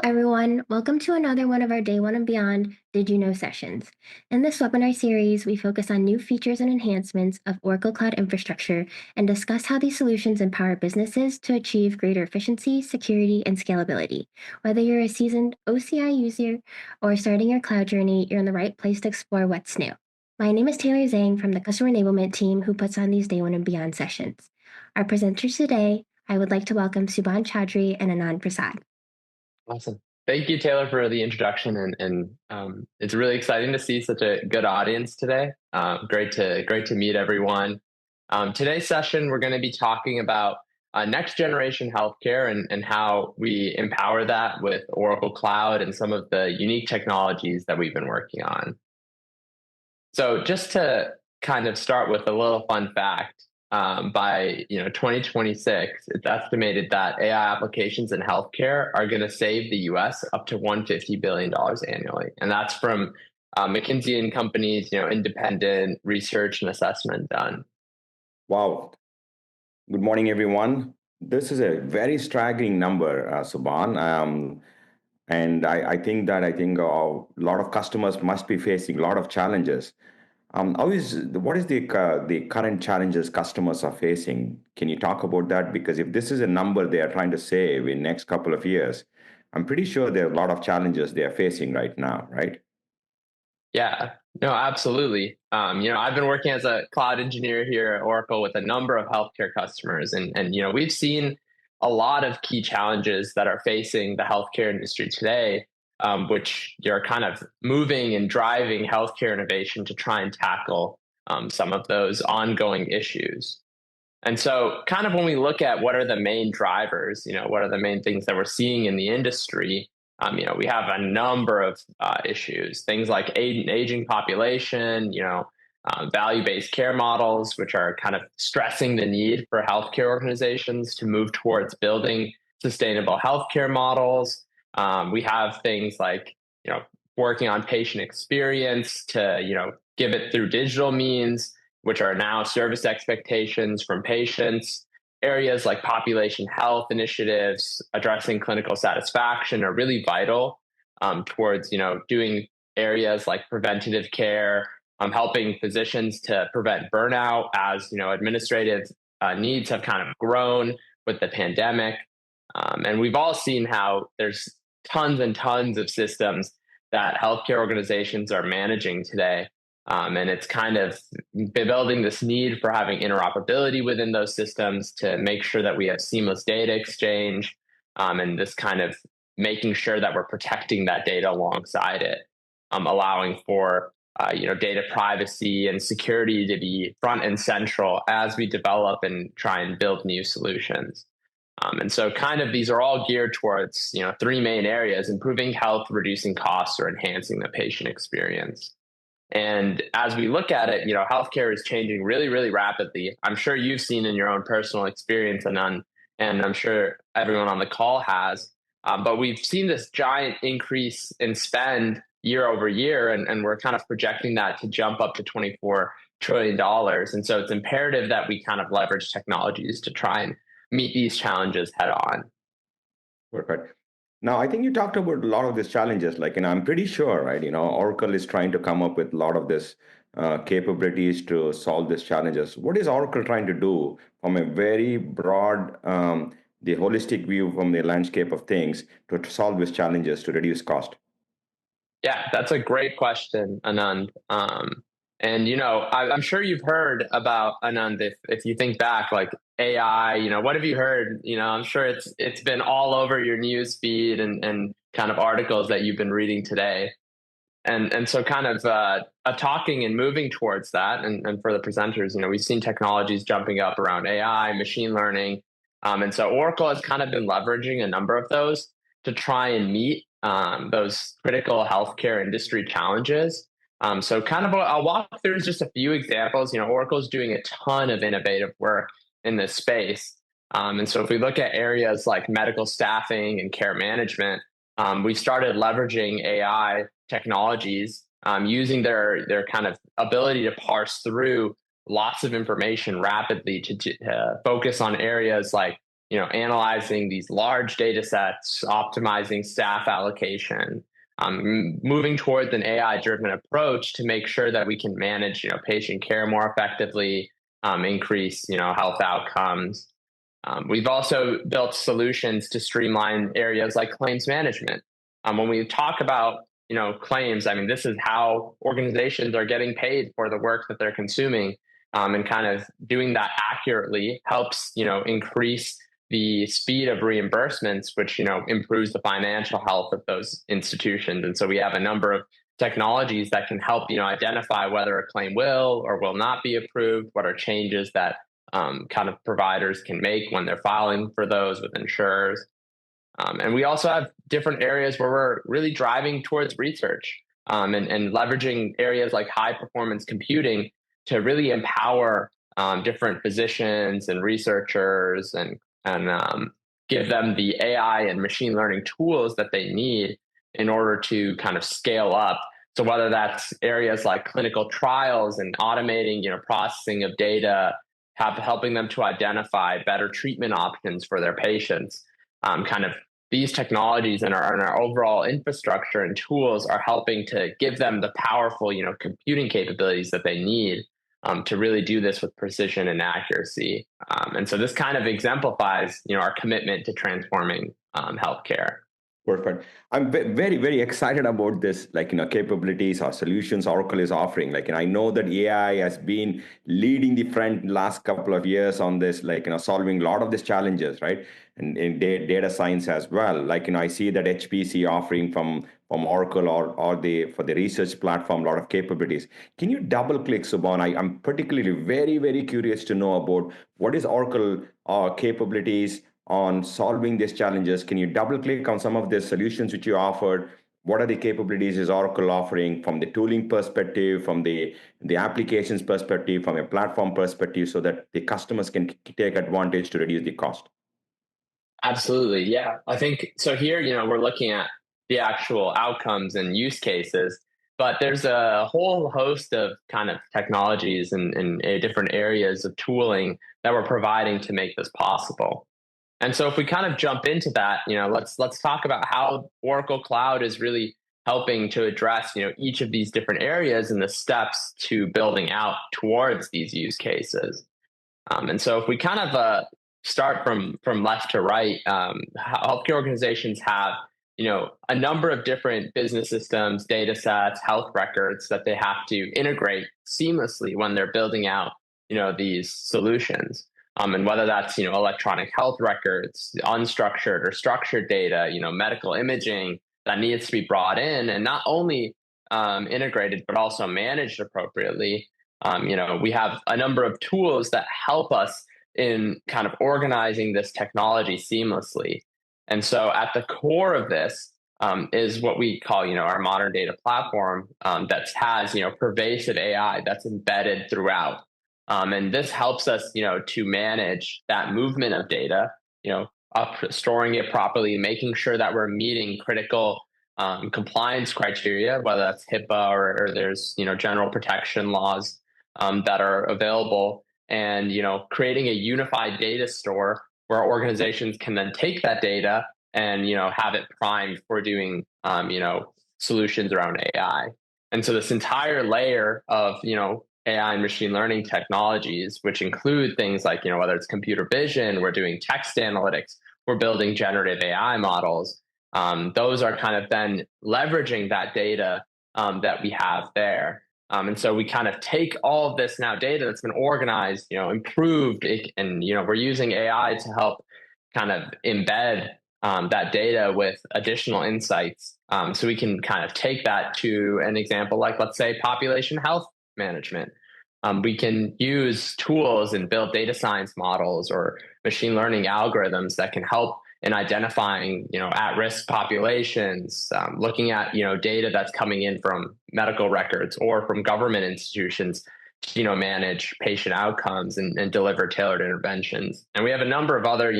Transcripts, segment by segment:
everyone. Welcome to another one of our Day One and Beyond Did You Know sessions. In this webinar series, we focus on new features and enhancements of Oracle Cloud infrastructure and discuss how these solutions empower businesses to achieve greater efficiency, security, and scalability. Whether you're a seasoned OCI user or starting your cloud journey, you're in the right place to explore what's new. My name is Taylor Zhang from the Customer Enablement team who puts on these Day One and Beyond sessions. Our presenters today, I would like to welcome Subhan Chaudhry and Anand Prasad. Awesome. Thank you, Taylor, for the introduction, and it's really exciting to see such a good audience today. Great to meet everyone. Today's session, we're going to be talking about next generation healthcare and how we empower that with Oracle Cloud and some of the unique technologies that we've been working on. So just to kind of start with a little fun fact, by 2026, it's estimated that AI applications in healthcare are going to save the U.S. up to $150 billion annually, and that's from McKinsey and Company's independent research and assessment done. Wow. Good morning, everyone. This is a very staggering number, Subhan. And I think a lot of customers must be facing a lot of challenges. What is the current challenges customers are facing? Can you talk about that? Because if this is a number they are trying to save in next couple of years, I'm pretty sure there are a lot of challenges they are facing right now, right? Yeah, no, absolutely. I've been working as a cloud engineer here at Oracle with a number of healthcare customers, and we've seen a lot of key challenges that are facing the healthcare industry today, which are kind of moving and driving healthcare innovation to try and tackle some of those ongoing issues. And so, kind of when we look at what are the main drivers, what are the main things that we're seeing in the industry, we have a number of issues, things like aging population, value-based care models, which are kind of stressing the need for healthcare organizations to move towards building sustainable healthcare models. We have things like, working on patient experience to, give it through digital means, which are now service expectations from patients. Areas like population health initiatives, addressing clinical satisfaction are really vital towards, doing areas like preventative care, helping physicians to prevent burnout as, administrative needs have kind of grown with the pandemic. And we've all seen how there's tons and tons of systems that healthcare organizations are managing today. And it's kind of building this need for having interoperability within those systems to make sure that we have seamless data exchange, and this kind of making sure that we're protecting that data alongside it, allowing for data privacy and security to be front and central as we develop and try and build new solutions. And so kind of these are all geared towards three main areas: improving health, reducing costs, or enhancing the patient experience. And as we look at it, healthcare is changing really, really rapidly. I'm sure you've seen in your own personal experience, and I'm sure everyone on the call has. But we've seen this giant increase in spend year over year, and we're kind of projecting that to jump up to $24 trillion. And so it's imperative that we kind of leverage technologies to try and meet these challenges head on. Perfect. Now, I think you talked about a lot of these challenges. I'm pretty sure, right? Oracle is trying to come up with a lot of this capabilities to solve these challenges. What is Oracle trying to do from a very broad, the holistic view from the landscape of things to solve these challenges to reduce cost? Yeah, that's a great question, Anand. I'm sure you've heard about, Anand, if you think back, like AI, what have you heard? I'm sure it's been all over your news feed and kind of articles that you've been reading today. And so kind of talking and moving towards that. And for the presenters, we've seen technologies jumping up around AI, machine learning. And so Oracle has kind of been leveraging a number of those to try and meet those critical healthcare industry challenges. So kind of I'll walk through just a few examples. Oracle's doing a ton of innovative work in this space. And so if we look at areas like medical staffing and care management, we started leveraging AI technologies, using their kind of ability to parse through lots of information rapidly to focus on areas like analyzing these large data sets, optimizing staff allocation, moving towards an AI-driven approach to make sure that we can manage, patient care more effectively, increase, health outcomes. We've also built solutions to streamline areas like claims management. When we talk about claims, I mean, this is how organizations are getting paid for the work that they're consuming, and kind of doing that accurately helps increase the speed of reimbursements, which improves the financial health of those institutions. And so we have a number of technologies that can help identify whether a claim will or will not be approved, what are changes that kind of providers can make when they're filing for those with insurers. And we also have different areas where we're really driving towards research, and leveraging areas like high performance computing to really empower different physicians and researchers, and give them the AI and machine learning tools that they need in order to kind of scale up. So whether that's areas like clinical trials and automating, processing of data, helping them to identify better treatment options for their patients, kind of these technologies and our overall infrastructure and tools are helping to give them the powerful, computing capabilities that they need to really do this with precision and accuracy. And so this kind of exemplifies, our commitment to transforming healthcare. Perfect. I'm very, very excited about this, capabilities or solutions Oracle is offering. I know that AI has been leading the front last couple of years on this, solving a lot of these challenges, right? And in data science as well. I see that HPC offering from Oracle or for the research platform, a lot of capabilities. Can you double click, Subhan? I'm particularly very, very curious to know about what is Oracle capabilities on solving these challenges. Can you double click on some of the solutions which you offered? What are the capabilities is Oracle offering from the tooling perspective, from the applications perspective, from a platform perspective, so that the customers can take advantage to reduce the cost? Absolutely. Yeah. I think so here, we're looking at the actual outcomes and use cases, but there's a whole host of kind of technologies and different areas of tooling that we're providing to make this possible. And so if we kind of jump into that, let's talk about how Oracle Cloud is really helping to address, each of these different areas and the steps to building out towards these use cases. And so if we kind of start from left to right, healthcare organizations have, a number of different business systems, data sets, health records that they have to integrate seamlessly when they're building out, these solutions. And whether that's, electronic health records, unstructured or structured data, medical imaging that needs to be brought in and not only integrated, but also managed appropriately. We have a number of tools that help us in kind of organizing this technology seamlessly. And so at the core of this is what we call, our modern data platform that has, pervasive AI that's embedded throughout. And this helps us, to manage that movement of data, storing it properly, making sure that we're meeting critical compliance criteria, whether that's HIPAA or there's, general protection laws that are available, and, creating a unified data store where organizations can then take that data and, have it primed for doing, solutions around AI. And so this entire layer of, AI and machine learning technologies, which include things like, whether it's computer vision, we're doing text analytics, we're building generative AI models. Those are kind of then leveraging that data that we have there. And so we kind of take all of this now data that's been organized, improved, and, we're using AI to help kind of embed that data with additional insights. So we can kind of take that to an example, like, let's say, population health management. We can use tools and build data science models or machine learning algorithms that can help in identifying, at-risk populations, looking at, data that's coming in from medical records or from government institutions to, manage patient outcomes and deliver tailored interventions. And we have a number of other,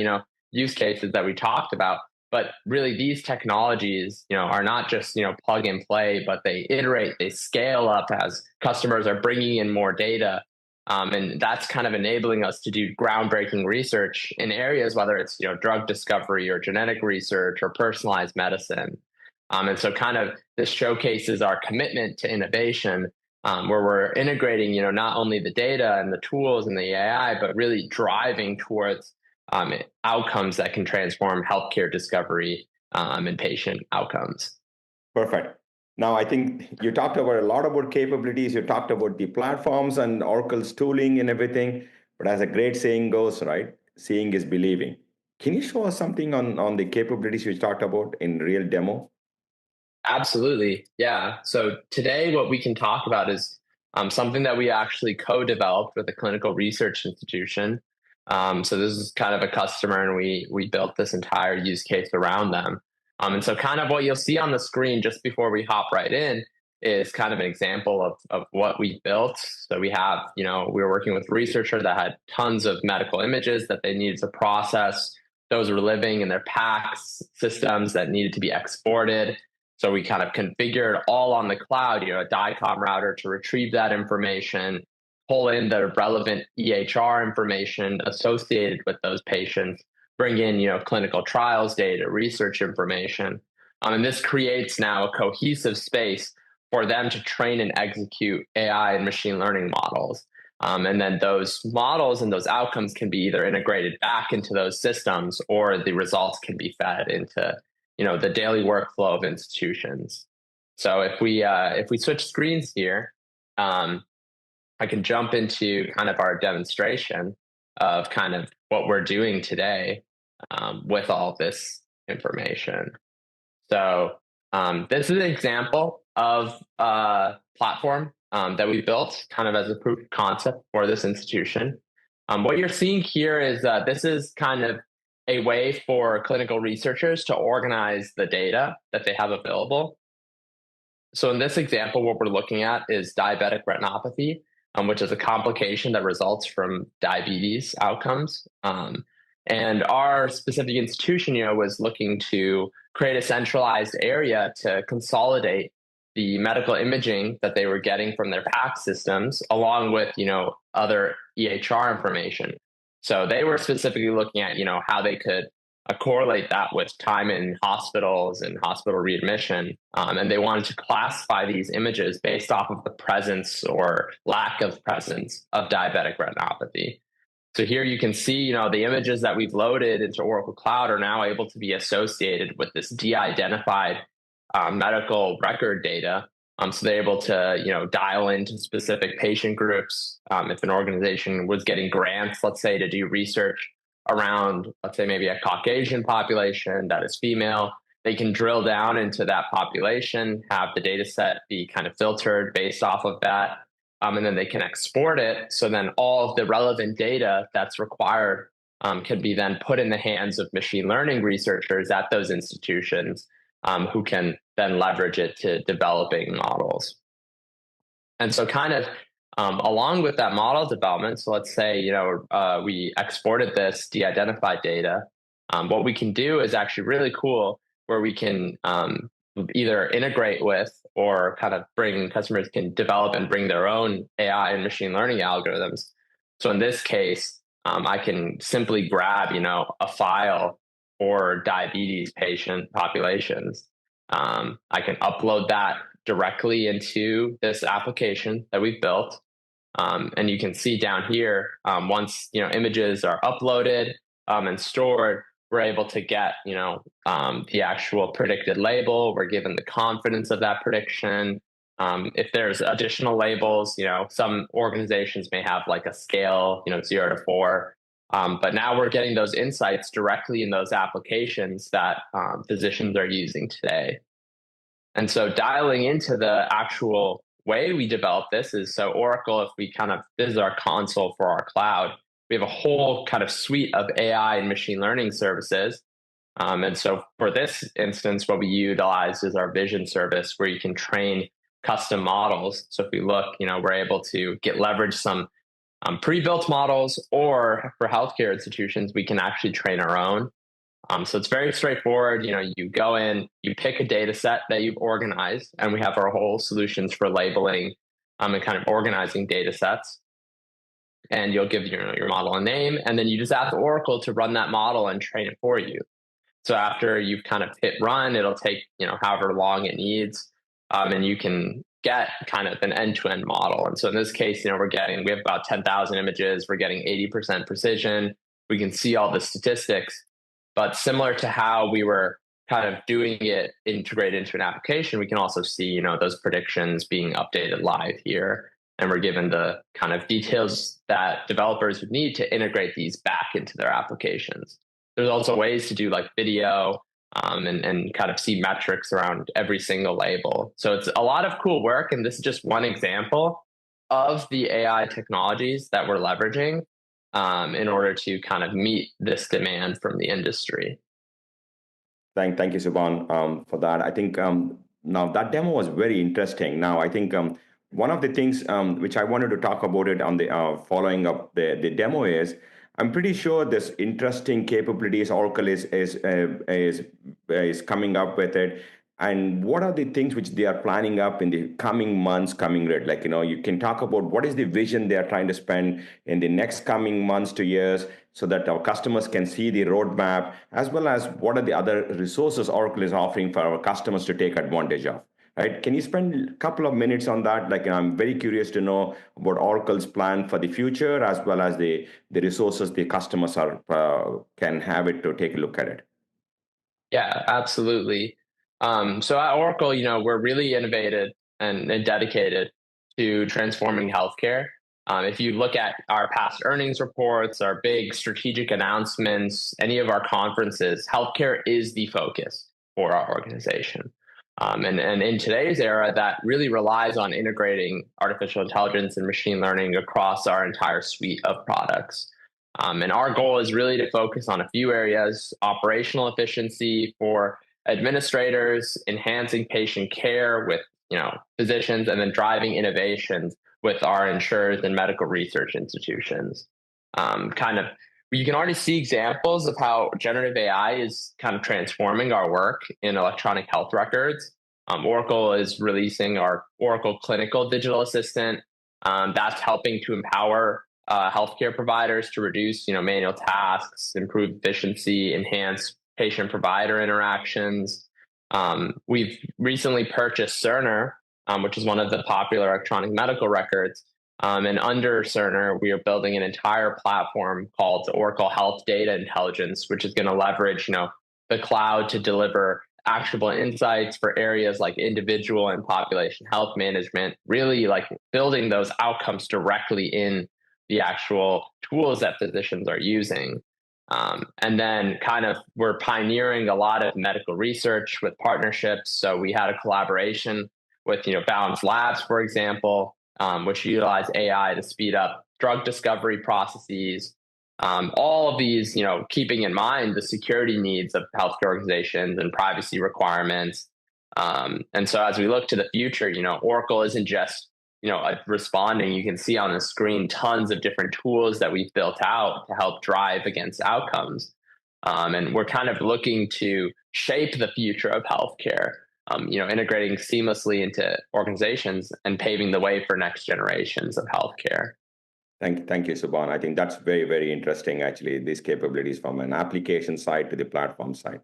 use cases that we talked about. But really, these technologies, are not just, plug and play, but they iterate, they scale up as customers are bringing in more data. And that's kind of enabling us to do groundbreaking research in areas, whether it's drug discovery or genetic research or personalized medicine. And so kind of this showcases our commitment to innovation, where we're integrating, not only the data and the tools and the AI, but really driving towards outcomes that can transform healthcare discovery and patient outcomes. Perfect. Now, I think you talked about a lot about capabilities. You talked about the platforms and Oracle's tooling and everything. But as a great saying goes, right? Seeing is believing. Can you show us something on the capabilities you talked about in real demo? Absolutely. Yeah. So today, what we can talk about is something that we actually co developed with a clinical research institution. So this is kind of a customer, and we built this entire use case around them. And so, kind of what you'll see on the screen just before we hop right in is kind of an example of what we built. So we have, we were working with a researcher that had tons of medical images that they needed to process. Those were living in their PACS systems that needed to be exported. So we kind of configured all on the cloud, a DICOM router to retrieve that information, pull in the relevant EHR information associated with those patients, bring in, clinical trials data, research information. And this creates now a cohesive space for them to train and execute AI and machine learning models. And then those models and those outcomes can be either integrated back into those systems, or the results can be fed into the daily workflow of institutions. So if we switch screens here, I can jump into kind of our demonstration of kind of what we're doing today with all this information. So this is an example of a platform that we built kind of as a proof of concept for this institution. What you're seeing here is this is kind of a way for clinical researchers to organize the data that they have available. So in this example, what we're looking at is diabetic retinopathy, which is a complication that results from diabetes outcomes. And our specific institution, was looking to create a centralized area to consolidate the medical imaging that they were getting from their PACS systems, along with, other EHR information. So they were specifically looking at, how they could correlate that with time in hospitals and hospital readmission. And they wanted to classify these images based off of the presence or lack of presence of diabetic retinopathy. So here you can see, the images that we've loaded into Oracle Cloud are now able to be associated with this de-identified medical record data. So they're able to, dial into specific patient groups. If an organization was getting grants, let's say, to do research around, let's say, maybe a Caucasian population that is female, they can drill down into that population, have the data set be kind of filtered based off of that, and then they can export it. So then all of the relevant data that's required can be then put in the hands of machine learning researchers at those institutions, who can then leverage it to developing models. And so kind of along with that model development, so let's say, we exported this de-identified data. What we can do is actually really cool, where we can either integrate with, or kind of customers can develop and bring their own AI and machine learning algorithms. So in this case, I can simply grab, a file for diabetes patient populations. I can upload that directly into this application that we've built. And you can see down here, once images are uploaded and stored, we're able to get the actual predicted label. We're given the confidence of that prediction. If there's additional labels, some organizations may have like a scale, 0 to 4. But now we're getting those insights directly in those applications that physicians are using today. And so dialing into the actual way we develop this is, so Oracle, if we this is our console for our cloud, we have a whole kind of suite of AI and machine learning services. And so for this instance, what we utilize is our vision service, where you can train custom models. So if we look, we're able to leverage some pre-built models, or for healthcare institutions, we can actually train our own. So it's very straightforward. You go in, you pick a data set that you've organized, and we have our whole solutions for labeling and kind of organizing data sets. and you'll give your model a name, and then you just ask Oracle to run that model and train it for you. So after you've kind of hit run, it'll take however long it needs, and you can get kind of an end-to-end model. And so in this case, we have about 10,000 images. We're getting 80% precision. We can see all the statistics, but similar to how we were kind of doing it integrated into an application, we can also see those predictions being updated live here. And we're given the kind of details that developers would need to integrate these back into their applications. There's also ways to do like video and kind of see metrics around every single label. So it's a lot of cool work. And this is just one example of the AI technologies that we're leveraging in order to kind of meet this demand from the industry. Thank you, Subhan, for that. I think now that demo was very interesting. Now, I think one of the things which I wanted to talk about it on the following up the demo is I'm pretty sure this interesting capabilities Oracle is coming up with it. And what are the things which they are planning up in the coming months, like, you can talk about what is the vision they are trying to spend in the next coming months to years so that our customers can see the roadmap, as well as what are the other resources Oracle is offering for our customers to take advantage of. Right? Can you spend a couple of minutes on that? Like, I'm very curious to know about Oracle's plan for the future, as well as the resources the customers can have it to take a look at it. Yeah, absolutely. So at Oracle, we're really innovative and dedicated to transforming healthcare. If you look at our past earnings reports, our big strategic announcements, any of our conferences, healthcare is the focus for our organization. And in today's era, that really relies on integrating artificial intelligence and machine learning across our entire suite of products. And our goal is really to focus on a few areas: operational efficiency for administrators, enhancing patient care with physicians, and then driving innovations with our insurers and medical research institutions. You can already see examples of how generative AI is kind of transforming our work in electronic health records. Oracle is releasing our Oracle Clinical Digital Assistant. That's helping to empower healthcare providers to reduce manual tasks, improve efficiency, enhance patient-provider interactions. We've recently purchased Cerner, which is one of the popular electronic medical records. And under Cerner, we are building an entire platform called Oracle Health Data Intelligence, which is going to leverage, the cloud to deliver actionable insights for areas like individual and population health management, really like building those outcomes directly in the actual tools that physicians are using. And then we're pioneering a lot of medical research with partnerships. So we had a collaboration with, Balance Labs, for example, which utilize AI to speed up drug discovery processes. All of these, keeping in mind the security needs of healthcare organizations and privacy requirements. And so as we look to the future, Oracle isn't just, responding. You can see on the screen tons of different tools that we've built out to help drive against outcomes. And we're kind of looking to shape the future of healthcare, integrating seamlessly into organizations and paving the way for next generations of healthcare. Thank you, Subhan. I think that's very, very interesting, actually, these capabilities from an application side to the platform side.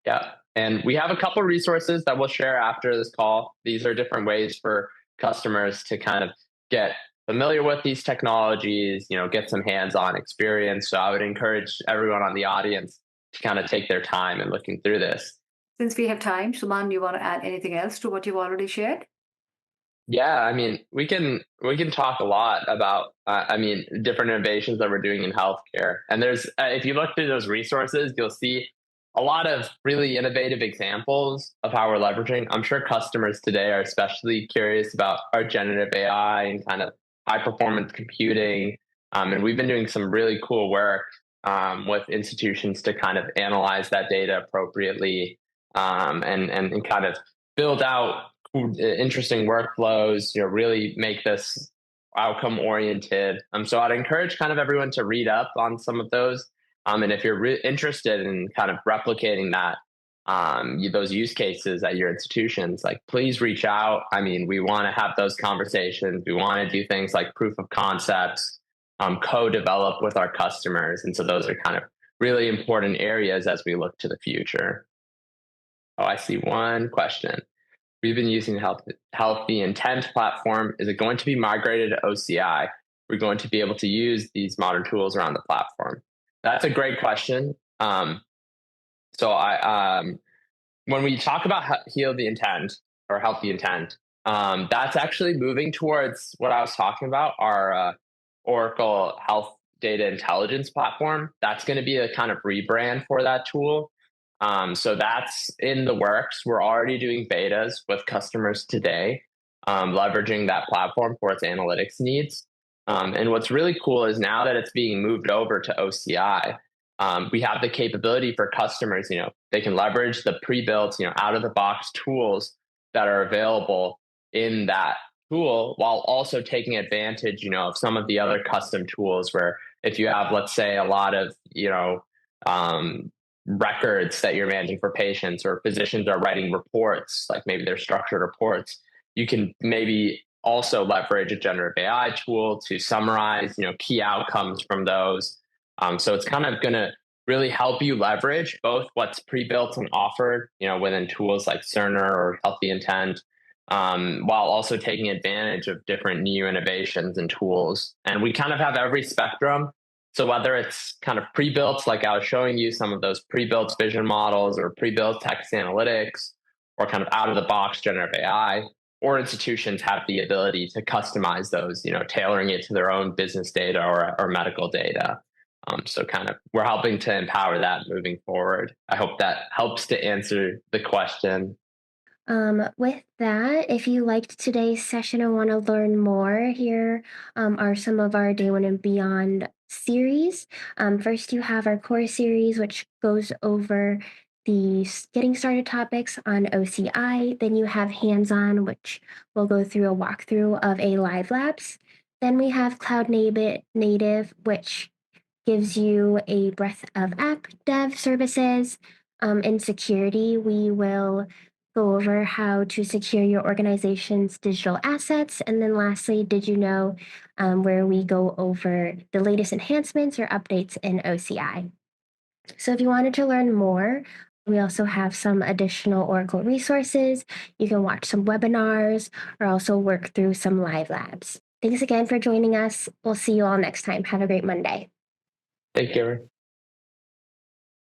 Yeah. And we have a couple resources that we'll share after this call. These are different ways for customers to kind of get familiar with these technologies, get some hands-on experience. So I would encourage everyone on the audience to kind of take their time in looking through this. Since we have time, Suman, do you want to add anything else to what you've already shared? Yeah, I mean, we can talk a lot about, different innovations that we're doing in healthcare. And there's, if you look through those resources, you'll see a lot of really innovative examples of how we're leveraging. I'm sure customers today are especially curious about our generative AI and kind of high performance computing. And we've been doing some really cool work with institutions to kind of analyze that data appropriately and kind of build out interesting workflows, really make this outcome oriented. So I'd encourage kind of everyone to read up on some of those. And if you're interested in kind of replicating that, those use cases at your institutions, like, please reach out. I mean, we want to have those conversations. We want to do things like proof of concepts. co-develop with our customers. And so those are kind of really important areas as we look to the future. Oh, I see one question. We've been using Healthy Intent platform. Is it going to be migrated to OCI? We're going to be able to use these modern tools around the platform. That's a great question. When we talk about Heal the Intent or Healthy Intent, that's actually moving towards what I was talking about, our Oracle Health Data Intelligence platform. That's going to be a kind of rebrand for that tool. So that's in the works. We're already doing betas with customers today, leveraging that platform for its analytics needs. And what's really cool is now that it's being moved over to OCI, we have the capability for customers, they can leverage the pre-built, out of the box tools that are available in that tool while also taking advantage, of some of the other custom tools where if you have, let's say, a lot of, records that you're managing for patients or physicians are writing reports, like maybe they're structured reports, you can maybe also leverage a generative AI tool to summarize, key outcomes from those. So it's kind of going to really help you leverage both what's pre-built and offered, within tools like Cerner or Healthy Intent, while also taking advantage of different new innovations and tools. And we kind of have every spectrum. So whether it's kind of pre-built, like I was showing you some of those pre-built vision models or pre-built text analytics, or kind of out of the box generative AI, or institutions have the ability to customize those, tailoring it to their own business data or medical data. So kind of we're helping to empower that moving forward. I hope that helps to answer the question. With that, if you liked today's session and want to learn more, here are some of our Day One and Beyond series. First, you have our core series, which goes over the getting started topics on OCI. Then you have hands-on, which will go through a walkthrough of a live labs. Then we have cloud native, which gives you a breadth of app dev services. In security, we will go over how to secure your organization's digital assets. And then lastly, did you know, where we go over the latest enhancements or updates in OCI. So if you wanted to learn more, we also have some additional Oracle resources. You can watch some webinars or also work through some live labs. Thanks again for joining us. We'll see you all next time. Have a great Monday. Thank you.